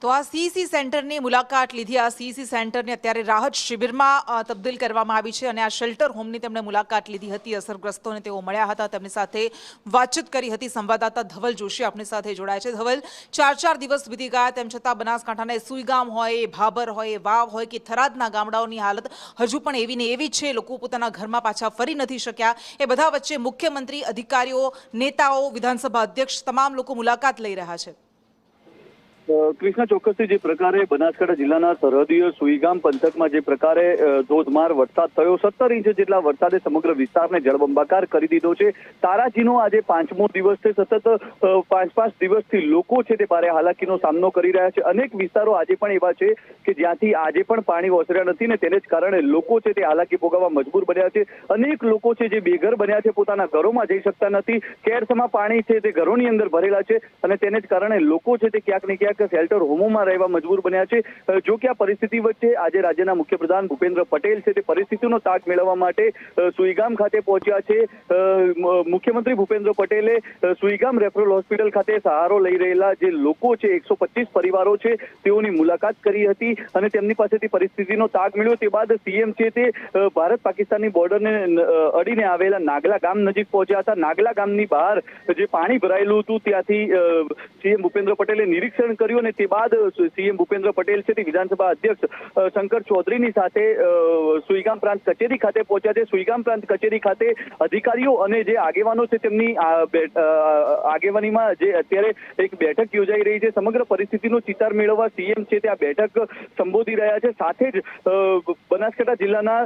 તો આ સીસી સેન્ટરની મુલાકાત લીધી. આ સીસી સેન્ટરને અત્યારે રાહત શિબિરમાં તબદીલ કરવામાં આવી છે અને આ શેલ્ટર હોમની તેમણે મુલાકાત લીધી હતી. અસરગ્રસ્તોને તેઓ મળ્યા હતા, તેમની સાથે વાતચીત કરી હતી. સંવાદદાતા ધવલ જોશી આપણી સાથે જોડાય છે. ધવલ, 4 દિવસ વીતી ગયા, તેમ છતાં બનાસકાંઠાના સુઈગામ હોય, ભાબર હોય, વાવ હોય કે થરાદના ગામડાઓની હાલત હજુ પણ એવી ને એવી છે. લોકો પોતાના ઘરમાં પાછા ફરી નથી શક્યા. એ બધા વચ્ચે મુખ્યમંત્રી, અધિકારીઓ, નેતાઓ, વિધાનસભા અધ્યક્ષ તમામ લોકો મુલાકાત લઈ રહ્યા છે. કૃષ્ણ, ચોક્કસથી જે પ્રકારે બનાસકાંઠા જિલ્લાના સરહદીય સુઈગામ પંથકમાં જે પ્રકારે ધોધમાર વરસાદ થયો, 17 ઇંચ જેટલા વરસાદે સમગ્ર વિસ્તારને જળબંબાકાર કરી દીધો છે. તારાજીનો આજે 5મો દિવસ છે. સતત 5 દિવસથી લોકો છે તે ભારે હાલાકીનો સામનો કરી રહ્યા છે. અનેક વિસ્તારો આજે પણ એવા છે કે જ્યાંથી આજે પણ પાણી ઓસર્યા નથી ને તેને જ કારણે લોકો છે તે હાલાકી ભોગવવા મજબૂર બન્યા છે. અનેક લોકો છે જે બેઘર બન્યા છે, પોતાના ઘરોમાં જઈ શકતા નથી. કેરસમાં પાણી છે તે ઘરોની અંદર ભરેલા છે અને તેને જ કારણે લોકો છે તે ક્યાંક ને ક્યાંક શેલ્ટર હોમોમાં રહેવા મજબૂર બન્યા છે. જો કે આ પરિસ્થિતિ વચ્ચે આજે રાજ્યના મુખ્યપ્રધાન ભૂપેન્દ્ર પટેલ છે તે પરિસ્થિતિનો તાગ મેળવવા માટે સુઈગામ ખાતે પહોંચ્યા છે. મુખ્યમંત્રી ભૂપેન્દ્ર પટેલે સુઈગામ રેફરલ હોસ્પિટલ ખાતે સહારો લઈ રહેલા જે લોકો છે, 125 પરિવારો છે, તેઓની મુલાકાત કરી હતી અને તેમની પાસેથી પરિસ્થિતિનો તાગ મેળવ્યો. તે બાદ સીએમ છે તે ભારત પાકિસ્તાનની બોર્ડરને અડીને આવેલા નાગલા ગામ નજીક પહોંચ્યા હતા. નાગલા ગામની બહાર જે પાણી ભરાયેલું હતું ત્યાંથી સીએમ ભૂપેન્દ્ર પટેલે નિરીક્ષણ કર્યું અને તે બાદ સીએમ ભૂપેન્દ્ર પટેલ છે તે વિધાનસભા અધ્યક્ષ શંકર ચૌધરીની સાથે સુઈગામ પ્રાંત કચેરી ખાતે પહોંચ્યા છે. સુઈગામ પ્રાંત કચેરી ખાતે અધિકારીઓ અને જે આગેવાનો છે તેમની આગેવાનીમાં જે અત્યારે એક બેઠક યોજાઈ રહી છે. સમગ્ર પરિસ્થિતિનો ચિતાર મેળવવા સીએમ છે તે આ બેઠક સંબોધી રહ્યા છે. સાથે જ બનાસકાંઠા જિલ્લાના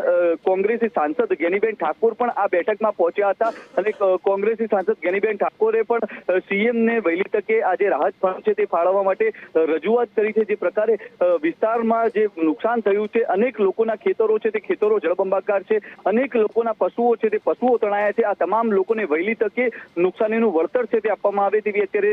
કોંગ્રેસી સાંસદ જ્ઞાનીબેન ઠાકોર પણ આ બેઠકમાં પહોંચ્યા હતા અને કોંગ્રેસી સાંસદ જ્ઞાનીબેન ઠાકોરે પણ સીએમને વહેલી તકે આજે રાહત ફંડ છે તે ફાળવવા માટે રજૂઆત કરી છે. જે પ્રકારે વિસ્તારમાં જે નુકસાન થયું છે, અનેક લોકોના ખેતરો છે તે ખેતરો જળબંબાકાર છે, અનેક લોકોના પશુઓ છે તે પશુઓ તણાયા છે. આ તમામ લોકોને વહેલી તકે નુકસાનીનું વળતર છે તે આપવામાં આવે તેવી અત્યારે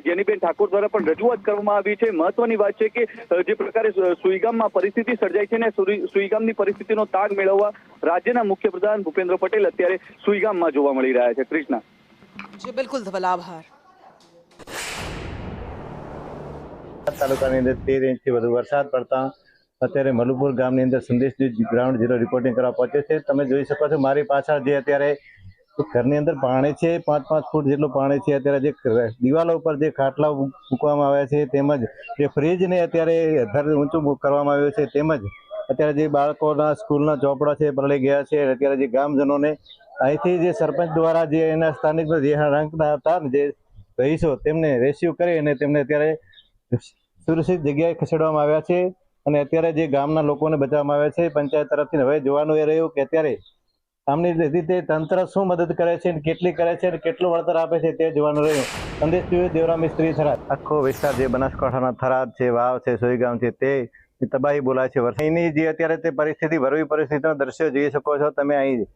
જ્ઞાનીબેન ઠાકોર દ્વારા પણ રજૂઆત કરવામાં આવી છે. મહત્વની વાત છે કે જે પ્રકારે સુઈગામમાં પરિસ્થિતિ સર્જાઈ છે ને સુઈગામની પરિસ્થિતિનો તાગ મેળવવા રાજ્યના મુખ્યપ્રધાન ભૂપેન્દ્ર પટેલ અત્યારે સુઈગામમાં જોવા મળી રહ્યા છે. કૃષ્ણા. જી બિલકુલ ધવલ, આભાર. તાલુકાની અંદર 13 ઇંચથી વધુ વરસાદ પડતા અત્યારે મલુપુર ગામની અંદર સંદેશ ન્યૂઝ ગ્રાઉન્ડ ઝીરો રિપોર્ટિંગ કરવા પહોંચે છે. તમે જોઈ શકો છો મારી પાછળ જે અત્યારે ઘરની અંદર પાણી છે, 5-5 ફૂટ જેટલું પાણી છે. અત્યારે જે દિવાલો ઉપર જે ખાટલા મૂકવામાં આવ્યા છે, તેમજ જે ફ્રીજને અત્યારે ઊંચું કરવામાં આવ્યું છે, તેમજ અત્યારે જે બાળકોના સ્કૂલના ચોપડા છે પલળી ગયા છે. અત્યારે જે ગામજનોને અહીંથી જે સરપંચ દ્વારા જે એના સ્થાનિક જે રંગના હતા જે રહીશો તેમને રેસ્ક્યુ કરી અને તેમને અત્યારે સુરક્ષિત જગ્યાએ ખસેડવામાં આવ્યા છે અને અત્યારે જે ગામના લોકોને બચાવવામાં આવ્યા છે. પંચાયત તરફથી હવે જોવાનું એ રહ્યું કે અત્યારે આમની રીતે તંત્ર શું મદદ કરે છે, કેટલી કરે છે અને કેટલું વળતર આપે છે તે જોવાનું રહ્યું. સંદેશ ન્યૂઝ દેવરા મિસ્ત્રી, થરાદ. આખો વિસ્તાર જે બનાસકાંઠાના થરાદ છે, વાવ છે, સુઈગામ છે, તે તબાહી બોલાય છે. અહીંની જે અત્યારે તે પરિસ્થિતિ, વરવી પરિસ્થિતિના દ્રશ્યો જોઈ શકો છો તમે. અહીં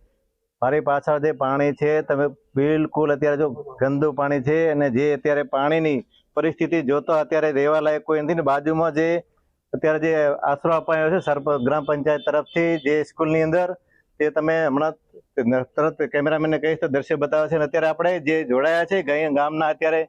મારી પાછળ જે પાણી છે, તમે બિલકુલ અત્યારે જો ગંદુ પાણી છે અને જે અત્યારે પાણીની પરિસ્થિતિ જોતો અત્યારે રહેવા લાયક કોઈ નથી ને બાજુમાં જે અત્યારે જે આશરો અપાયો છે ગ્રામ પંચાયત તરફથી જે સ્કૂલની અંદર, તે તમે હમણાં તરત કેમેરામેનને કહીશ તો દ્રશ્ય બતાવે છે. અને અત્યારે આપણે જે જોડાયા છે ગામના અત્યારે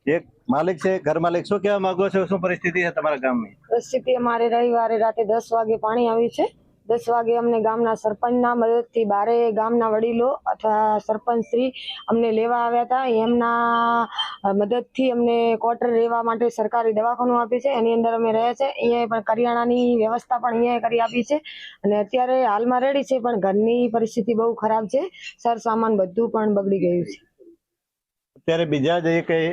જે માલિક છે, ઘર માલિક, શું કહેવા માંગો છો? શું પરિસ્થિતિ છે તમારા ગામની? પરિસ્થિતિ અમારે રવિવારે રાતે 10 વાગે પાણી આવ્યું છે. 10 વાગે અમને ગામના સરપંચના મદદથી બારે ગામના વડીલો અથવા સરપંચ શ્રી અમને લેવા આવ્યા હતા. એમના મદદથી અમને ક્વાર્ટર રહેવા માટે સરકારી દવાખાનું આપી છે, એની અંદર અમે રહ્યા છે. અહીંયા પણ કરિયાણાની વ્યવસ્થા પણ અહીંયા કરી આપી છે અને અત્યારે હાલમાં રેડી છે, પણ ઘરની પરિસ્થિતિ બહુ ખરાબ છે. સર સામાન બધું પણ બગડી ગયું છે. અત્યારે બીજા જે કઈ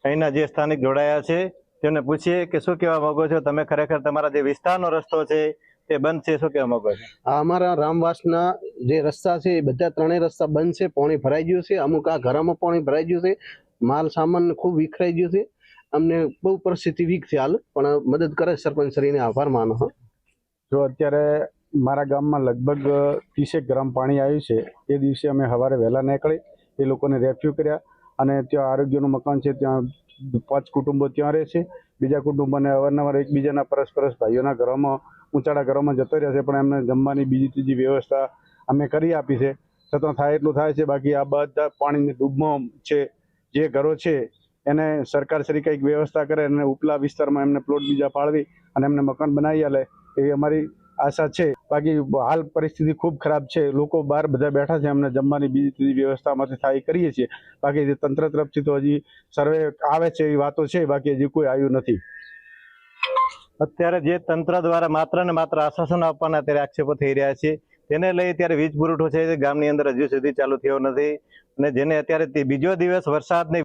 અહીંના જે સ્થાનિક જોડાયા છે તેમને પૂછીએ કે શું કહેવા માંગો છો તમે? ખરેખર તમારા જે વિસ્તારનો રસ્તો છે તે બંધ છે, શું કહેવા માંગો છો? અમારા રામવાસના જે રસ્તા છે એ બધા 3 રસ્તા બંધ છે. પાણી ભરાઈ ગયું છે. અમુક આ ઘરમાં પાણી ભરાઈ ગયું છે. માલ સામાન ખૂબ વિખરાઈ ગયું છે. અમને બહુ પરિસ્થિતિ વીક છે હાલ, પણ મદદ કરે સરપંચ શ્રીને આભાર માનો. જો અત્યારે મારા ગામમાં લગભગ 30 ગ્રામ પાણી આવ્યું છે. એ દિવસે અમે સવારે વહેલા નીકળી એ લોકોને રેસ્ક્યુ કર્યા અને ત્યાં આરોગ્યનું મકાન છે, ત્યાં 5 કુટુંબો ત્યાં રહે છે. બીજા કુટુંબોને અવારનવાર એકબીજાના પરસ્પર ભાઈઓના ઘરોમાં, ઊંચાડા ઘરોમાં જતો રહ્યા છે, પણ એમને જમવાની બીજી ત્રીજી વ્યવસ્થા અમે કરી આપી છે. છતાં થાય એટલું થાય છે. બાકી આ બધા પાણીની ડૂબમાં છે જે ઘરો છે એને સરકાર શ્રી કંઈક વ્યવસ્થા કરે અને ઉપલા વિસ્તારમાં એમને પ્લોટ બીજા ફાળવી અને એમને મકાન બનાવી આલે એવી અમારી આશા છે. બાકી હાલ પરિસ્થિતિ ખૂબ ખરાબ છે. લોકો બહાર બધા બેઠા છે. અમને જમવાની બીજી ત્રીજી વ્યવસ્થામાંથી થાય એ કરીએ છીએ. બાકી જે તંત્ર તરફથી તો હજી સર્વે આવે છે એવી વાતો છે, બાકી હજી કોઈ આવ્યું નથી. અત્યારે જે તંત્ર દ્વારા માત્ર ને માત્ર આશ્વાસન આપવાના અત્યારે આક્ષેપો થઈ રહ્યા છે, તેને લઈ અત્યારે વીજ પુરવઠો છે ગામની અંદર હજુ સુધી ચાલુ થયો નથી અને જેને અત્યારે બીજો દિવસ વરસાદની